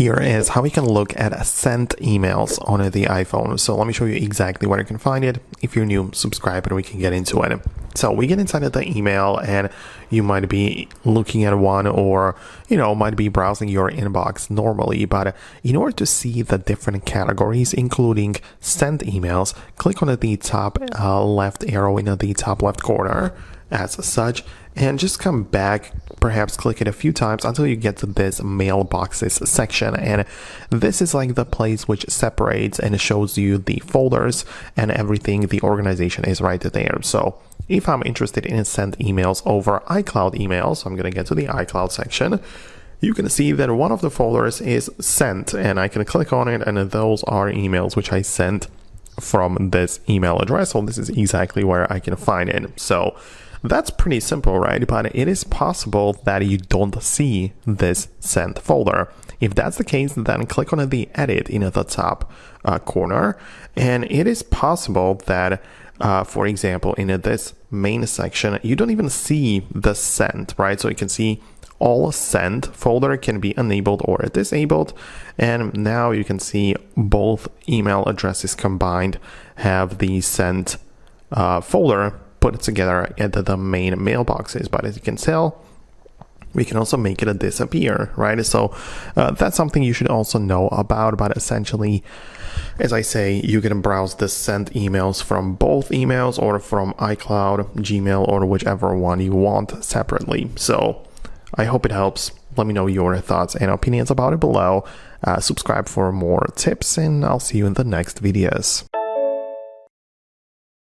Here is how we can look at sent emails on the iPhone. So let me show you exactly where you can find it. If you're new, subscribe and we can get into it. So we get inside of the email and you might be looking at one or, might be browsing your inbox normally. But in order to see the different categories, including sent emails, click on the top left arrow in the top left corner as such, and just come back, perhaps click it a few times until you get to this mailboxes section. And this is like the place which separates and shows you the folders and everything. The organization is right there. So if I'm interested in sent emails over iCloud emails, I'm going to get to the iCloud section. You can see that one of the folders is sent, and I can click on it, and those are emails which I sent from this email address. So this is exactly where I can find it. So that's pretty simple, right? But it is possible that you don't see this sent folder. If that's the case, then click on the edit in the top corner. And it is possible that, for example, in this main section, you don't even see the sent, right? So you can see all sent folder can be enabled or disabled. And now you can see both email addresses combined have the sent folder put together at the main mailboxes. But as you can tell, we can also make it disappear, right? So that's something you should also know about. But essentially, as I say, you can browse the sent emails from both emails or from iCloud, Gmail, or whichever one you want separately. So I hope it helps. Let me know your thoughts and opinions about it below. Subscribe for more tips, and I'll see you in the next videos.